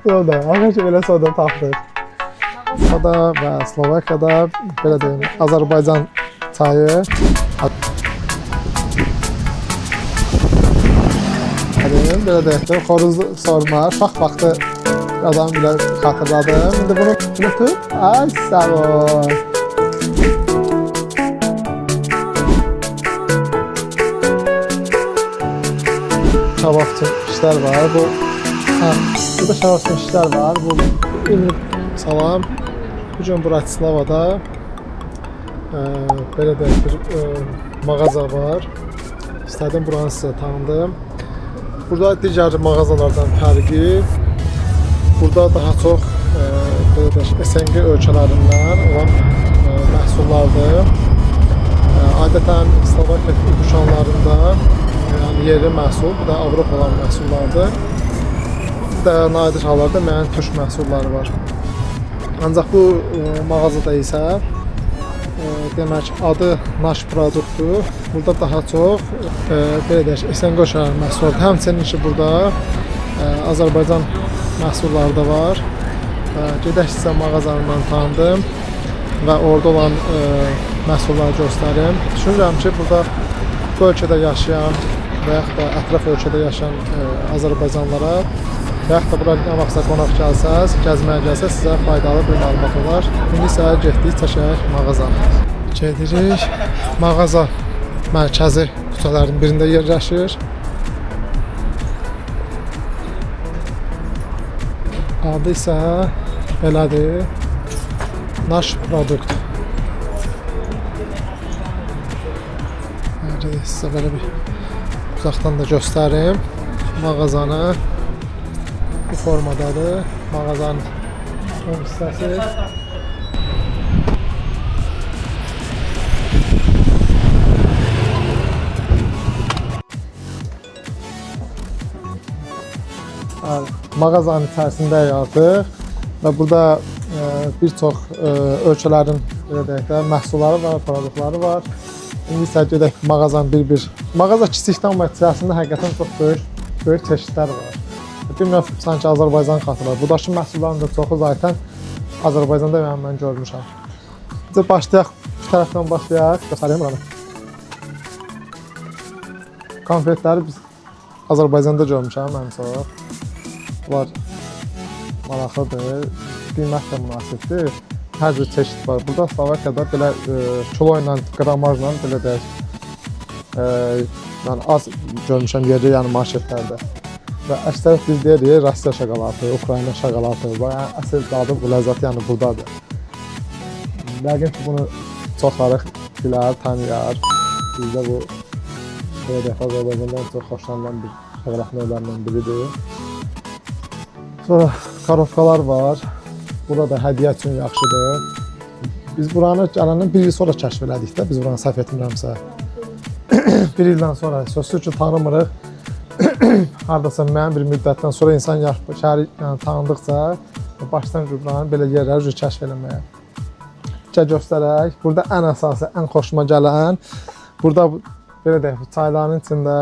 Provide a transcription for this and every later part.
Soda, axırca belə soda tapdıq. Soda və Slovakiyada belə deyim, Azərbaycan çayı. Belə deyək də, xoruz sorma, uşaq vaxtı adam bile xatırladım. İndi bunu tut. Ay sağ ol. Şabak üçün işler var. Burada şabak üçün işler var. Salam. Bugün Bratislavada belə deyək bir mağaza var. İstədim buranı sizə tanıdım. Burada digər mağazalardan fərqi, burada daha çox SNG ölkələrindən olan məhsullardır. Adətən Slovakiya dükanlarında yəni yerli məhsul, bu da Avropalı məhsullardır. Bir də nadir hallarda müəyyən türk məhsulları var. Ancaq bu mağazada isə demək adı naş produktdur. Burada daha çox belə deyək, SNG ölkələri məhsullardır. Həmçinin ki burada Azərbaycan məhsulları da var. Gedək sizə mağazalarından tanıdım və orada olan məhsulları göstərim. Düşünürəm ki burada bu ölkədə yaşayan və yaxud da ətraf ölkədə yaşayan Azərbaycanlılara və yaxud da bura nə vaxtsa qonaq gəlsəz, gəzməyə gəlsəz sizə faydalı bir məlumat olar. İndi isə getdik çəkək mağazanı. Gedirik. Mağaza mərkəzi küçələrin birində yerləşir. Adı isə belədir. Naş produkt. Sizə belə bir uzaqdan da göstərim. Mağazanı bu formadadır. Mağazanın ön hissəsi. Mağazanın içərisindəyik artıq və burada bir çox ölkələrin belə deyək də məhsulları var, produktları var. İndi isə gedək mağazanın bir-bir. Mağaza kiçikdən amma içərisində həqiqətən çox böyük çeşidlər var. Bir növ sanki Azərbaycan xatırlar. Buradakı məhsulların da çoxu zaten Azərbaycanda mən görmüşəm. Biz başlayaq, bu tərəfdən başlayaq. Göstəreyim buranı. Konfetləri biz Azərbaycanda görmüşəm mən çox. Bunlar maraqlıdır, qiymət də münasibdir. Hər cür çeşid var. Burada Slovakiyada belə kilo ilə, qramajla belə deyək, yəni az görmüşəm yerli, yəni marketlərdə. Və əksəriyyət biz deyirik Rusiya şokolatı, Ukrayna şokolatı, yəni əsl dadı, bu ləzzət yəni buradadır. Yəqin ki bunu çoxları bilər, tanıyar. Bizdə bu belə deyək, Azərbaycandan çox xoşlanılan bir şokolat növlərindən biridir. Sonra karovkalar var. Burada hədiyyə üçün yaxşıdır. Biz buranı gələndən bir il sonra kəşf elədik də, biz buranı səhv etmirəmsə. Bir ildən sonra sözsüz ki tanımırıq. Hardasa müəyyən bir müddətdən sonra insan şəhəri tanıdıqca başdan buranı belə yerləri kəşf eləməyə. Göstərək. Burada ən əsası, ən xoşuma gələn, burada belə deyək, çayların içində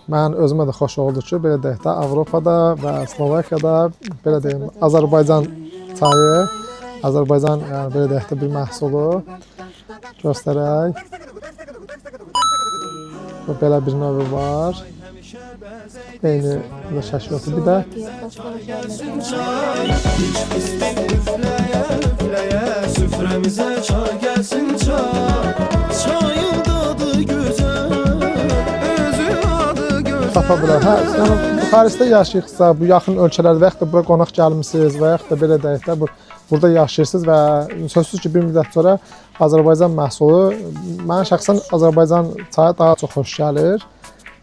mən özümə də xoş oldu ki, belə deyək də Avropada və Slovakiyada belə deyim, Azərbaycan çayı, Azərbaycan yəni belə deyək də bir məhsulu göstərək. Belə bir növü var. Eyni burada şaşırtı bir də. Süfrəmizə çay gəlsin çayın dadı gözəl. Tapa bilər. Yəni Buxarestdə yaşayırsınızsa, bu yaxın ölkələrdə və yaxud da bura qonaq gəlmisiniz və yaxud da belə deyək də burada yaşayırsınız və sözsüz ki bir müddət sonra Azərbaycan məhsulu, mənə şəxsən Azərbaycan çayı daha çox xoş gəlir.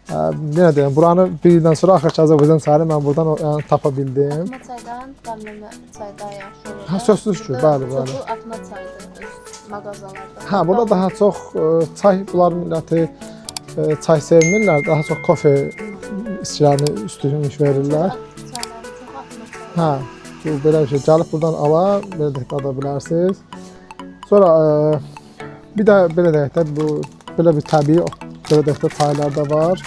Yenə deyəm, buranı bir ildən sonra axırki Azərbaycan çayını mən buradan tapa bildim. Atma çaydan dəmləmə çayda yaxşı olur. Sözsüz ki, bəli. Çoxu atma çaydır mağazalarda. Burada daha çox çay, bunlar milləti çay sevmirlər, daha çox kofe içkilərini üstünlük verirlər. Bu belə bir şey. Gəlib buradan ala, belə deyək də ada bilərsiniz. Sonra bir də belə deyək də bu belə bir təbii belə deyək də çaylar da var.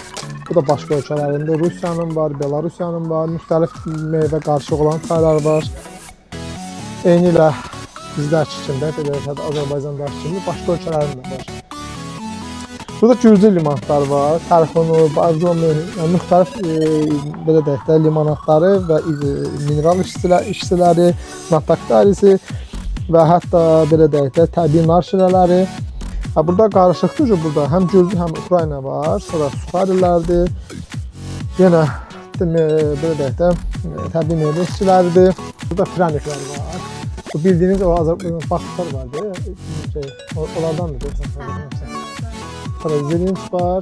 Bu da başqa ölkələrində Rusiyanın var, Belarusiyanın var, müxtəlif meyvə qarışıq olan çaylar var. Eyni ilə bizlər kimi, Azərbaycanda kimi başqa ölkələrin də var. Burada gürcü limanlar var, Tərxunu, Barzomi, yəni müxtəlif belə deyək də limanatları və mineral işçiləri, naftaqdarisi və hətta belə deyək də təbii nar şirələri. Burada qarışıqdır ki, burada həm gürcü, həm Ukrayna var, sonra Suxarilərdir. Yenə belə deyək də təbii meyvə işçiləridir. Burada praniklər var. Bu bildiyiniz o Azərbaycan baxışlar vardı. Onlardan da görürsən. Sonra zilinç var,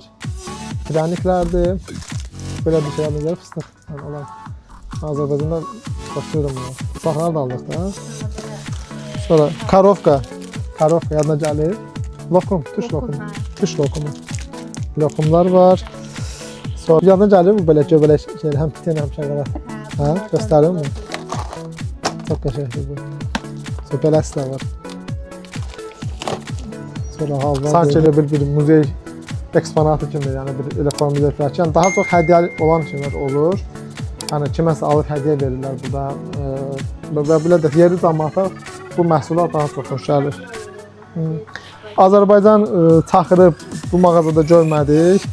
praniklərdir. Belə bir şey nəzər fıstıq olan. Azərbaycanda başlayıram bunu. Uşaqlar da aldıq da. Sonra karovka yadına gəlir. Lokum, tuş lokumu. Lokumlar var. Sonra yadına gəlir bu belə göbələk şeylər, həm pitin, həm şəqarat. Hə, göstərim mi? Çox qəşəngdir bu. Sonra beləsi də var. Sonra halva. Sanki elə bir muzey eksponatı kimi, yəni bir elə formülə etmək ki, yəni daha çox hədiyyəli olan şeylər olur. Yəni kiməsə alıb hədiyyə verirlər burada. Və belə də yerli cəmaata bu məhsullar daha çox xoş gəlir. Azərbaycan taxırı bu mağazada görmədik.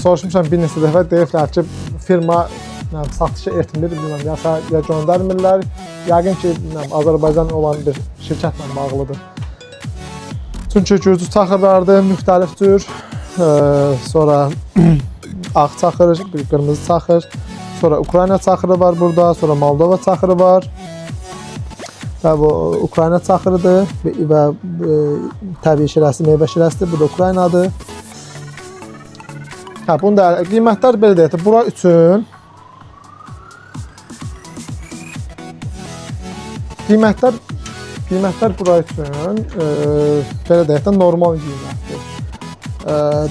Soruşmuşam bir neçə dəfə, deyiblər ki, firma satışı etmir, bilməm, ya göndərmirlər. Yəqin ki, Azərbaycan olan bir şirkətlə bağlıdır. Çünki gürcü taxırlardır, müxtəlif cür. Sonra ağ taxır, qırmızı taxır. Sonra Ukrayna taxırı var burada, sonra Moldova taxırı var. Və bu Ukrayna taxırıdır və təbii şirəsi, meyvə şirəsidir. Bu da Ukraynadır. Bunun da qiymətlər belə deyək, bura üçün qiymətlər bura üçün belə deyək də normal qiymətdir.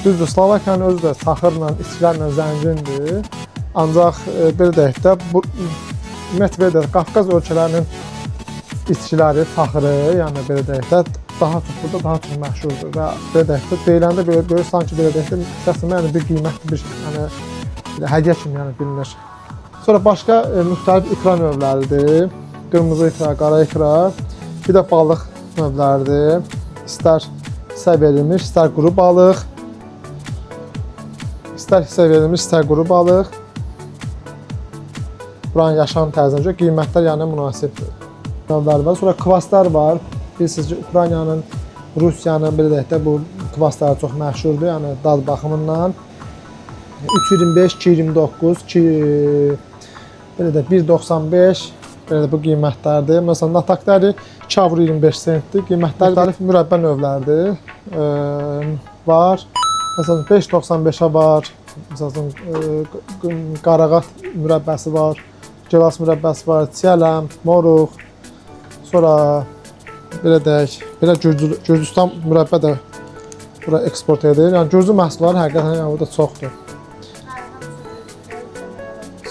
Düzdür, Slovakiyanın özü də taxırla, içkilərlə zəngindir. Ancaq belə deyək də, ümumiyyətlə Qafqaz ölkələrinin içkiləri, taxırı, yəni belə deyək də, daha çox məşhurdur və belə deyək də, deyiləndə görə sanki belə deyək də, səsəmə bir qiymətli bir hədiyyə kimi bilinir. Sonra başqa müxtəlif ikra növləridir. Qırmızı ikra, qara ikra, bir də balıq növləridir. İstər hissə verilmiş, istər quru balıq. İstər hissə verilmiş, istər quru balıq. Buranın yaşam tərzinə görə qiymətlər yəni münasibdir. Növləri var. Sonra kvaslar var. Bilirsiniz ki, Ukraynanın, Rusiyanın belə deyək də bu kvasları çox məşhurdur, yəni dad baxımından. 3.25, 2.29, belə də 1.95 belə də bu qiymətlərdir. Məsələn, natakdari 2.25 sentdir. Qiymətlər müxtəlif mürəbbə növləridir. Var. Məsələn, 5.95-ə var. Məsələn, qarağat mürəbbəsi var. Gilas mürəbbəsi var. Çiyələm, moruq. Sonra belə deyək, belə Gürcüstan mürəbbə də bura eksport edir. Yəni Gürcü məhsulları həqiqətən burada çoxdur.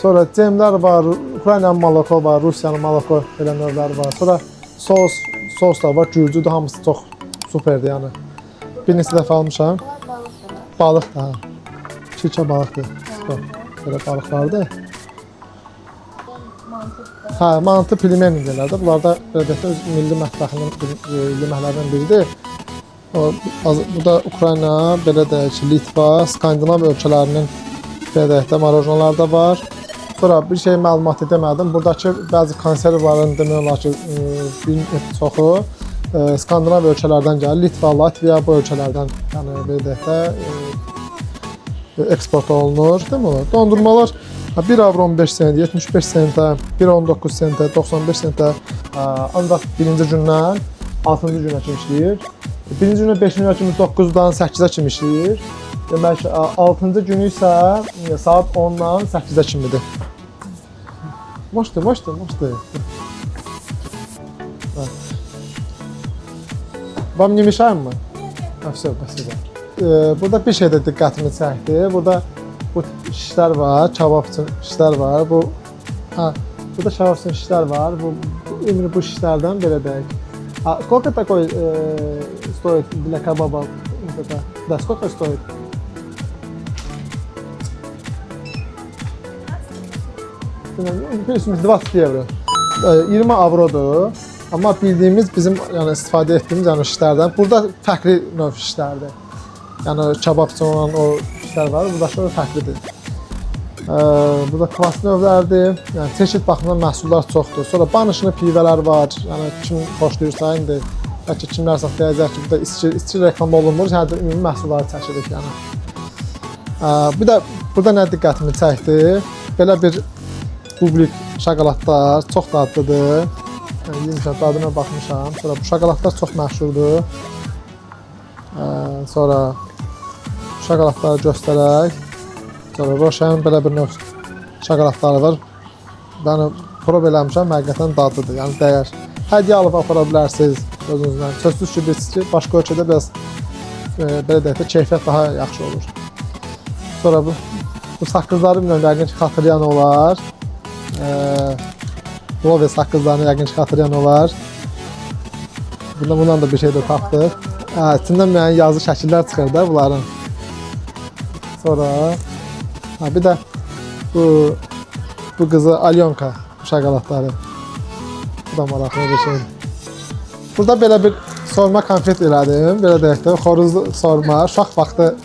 Sonra cemlər var, Ukraynaның maloko var, Rusiyanın maloko belə növləri var. Sonra sos da var, Gürcüdür, hamısı çox superdir yəni. Bir neçə dəfə almışam. Balıq da, çirkə balıqdır. Belə balıqlardır. Hə, mantı pilmeni deyirlər. Bunlar da öz milli mətbəxinin yeməklərdən biridir. Bu da Ukrayna, belə deyək, Litva, Skandinav ölkələrinin belə deyək də marojnalar da var. Sonra bir şey məlumatı demədim. Buradakı bəzi konservlərin demək olar ki, bir çoxu Skandinav ölkələrdən gəlir. Litva, Latviya bu ölkələrdən yəni belə deyək də eksport olunur. Dondurmalar 1.15 sent, 75 sentə, 1.19 sentə, 95 sentə ancaq birinci gündən 6-cı günə kimi işləyir. Birinci günə 5-ci günə kimi 9-dan 8-ə kimi işləyir. Demək, 6-cı günü isə saat 10-dan 8-ə kimidir. Moşdur. Вам не мешаем мы? Все, спасибо. Burada bir şey də diqqətimi çəkdi. Burada bu şişlər var, kabab üçün şişlər var. Burada kabab üçün şişlər var. Bu şişlərdən belə deyək. Сколько такой стоит для кабаба? Да, сколько стоит? bilirsiniz 20 evro. 20 avrodur. Amma bildiyimiz bizim yəni istifadə etdiyimiz yəni şişlərdən. Burada fərqli növ şişlərdir. Yəni kababçı olan o şişlər var, buradakı fərqlidir. Burada klass növlərdir. Yəni çeşid baxımından məhsullar çoxdur. Sonra banışlı pivələr var. Yəni kim xoşlayırsa indi bəlkə kimlərsə deyəcək ki, burada içki reklam olunmur. Yəni ümumi məhsulları çəkirik yəni. Bir də burada nə diqqətimi çəkdi? Belə bir publik şokoladlar çox dadlıdır. Yəni yemişəm, dadına baxmışam. Sonra bu şokoladlar çox məşhurdur. Sonra şokoladları göstərək. Sonra Roşanın belə bir növ şokoladları var. Yəni prob eləmişəm, həqiqətən dadlıdır. Yəni dəyər. Hədiyyə alıb apara bilərsiniz özünüzdən. Sözsüz ki, biz başqa ölkədə biraz belə deyək də keyfiyyət daha yaxşı olur. Sonra bu saqqızları bilmirəm, yəqin ki, xatırlayan olar. Love saqqızlarını yəqin ki, xatırlayan olar. Bundan da bir şey də tapdıq. İçindən müəyyən yazı şəkillər çıxır da bunların. Sonra bir də bu qızı Alyonka şokoladları. Bu da maraqlı bir şey. Burada belə bir soyma konfet elədim. Belə deyək də xoruzlu soyma. Uşaq vaxtı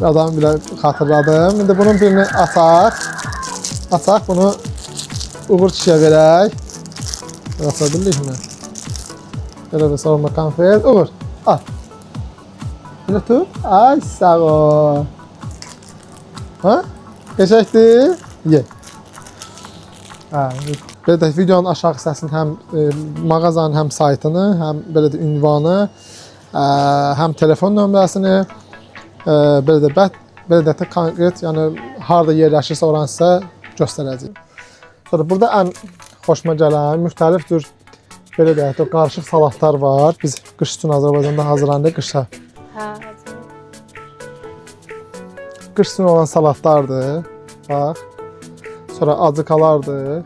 adamı belə xatırladım. İndi bunun birini açaq. Açaq bunu uğur kişiyə verək. Aça bilirikmi? Belə bir soyma konfet. Uğur, al. Belə tut. Ay sağ ol. Ha? Geçəkdir? Ye. Belə də videonun aşağı hissəsini həm mağazanın həm saytını, həm belə də ünvanı, həm telefon nömrəsini, belə də konkret, yəni harda yerləşirsə oranı sizə göstərəcəyim. Sonra burada ən xoşuma gələn müxtəlif cür belə deyək də qarışıq salatlar var. Biz qış üçün Azərbaycanda hazırlanırıq qışa. Qış üçün olan salatlardır. Bax. Sonra acıqalardır.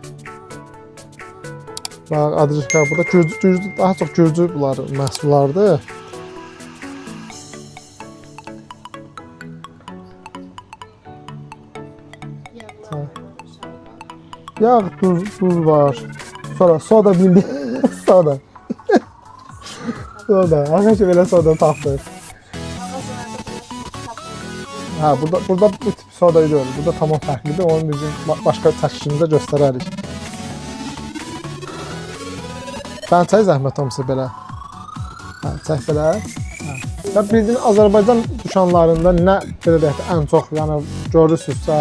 Bax, acıqlar burada gürcü, daha çox gürcü bunlar məhsullardır. Yağ, tuz var. Sonra soda bildi. Soda. Soda. Arkadaşlar belə soda tapdıq. Burada bu tip soda yox. Burada tamam fərqlidir. Onu bizim başqa çəkişimizdə göstərərik. Ben çay zəhmət olmasa belə. Çək belə. Və bildiyiniz Azərbaycan dükanlarında nə belə deyək ən çox yəni görürsünüzsə,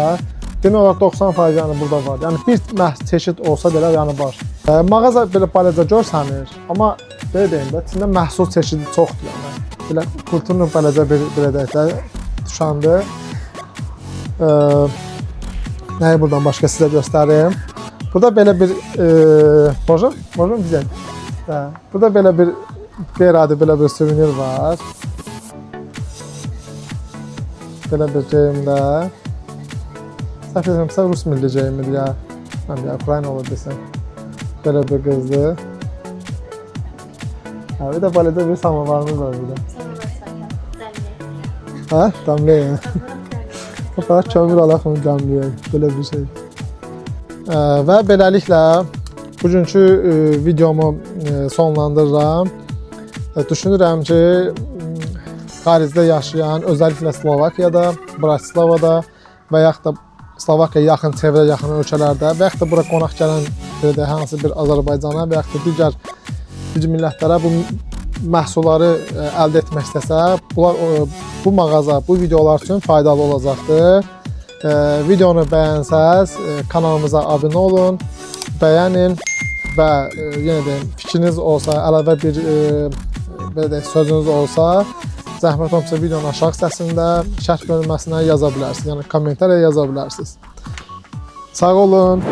genel olaraq 90% yəni burada var. Yəni bir çeşid olsa belə yəni var. Mağaza belə balaca görsənir, amma belə deyim də, içində məhsul çeşidi çoxdur yəni. Belə kulturun balaca belə deyək də dükandır. Nəyi buradan başqa sizə göstərim. Burada belə bir Možum güzel. Burada belə bir qeyri-adi belə bir suvenir var. Belə bir geyimdə. Səhv etmirəmsə Rus milli geyimidir ya. Mən ya Ukrayna olur desəm. Belə bir qızdır. Bir də balaca bir samovarımız var burada. Ha? Damlayın. O kadar kömür alaq onu damlayın. Belə bir şey. Və beləliklə bugünkü videomu sonlandırıram. Düşünürəm ki, xaricdə yaşayan, özəlliklə Slovakiyada, Bratislavada və yaxud da Slovakiyaya yaxın, çevrə yaxın ölkələrdə və yaxud da bura qonaq gələn hansı bir Azərbaycana və yaxud da digər millətlərə bu məhsulları əldə etmək istəsə, bu mağaza, bu videolar üçün faydalı olacaqdır. Videonu bəyənsəz, kanalımıza abunə olun, bəyənin və yenə deyim, fikriniz olsa, əlavə bir belə deyək, sözünüz olsa, zəhmət olmasa videonun aşağı hissəsində şərh bölməsinə yaza bilərsiniz, yəni kommentariya yaza bilərsiniz. Sağ olun.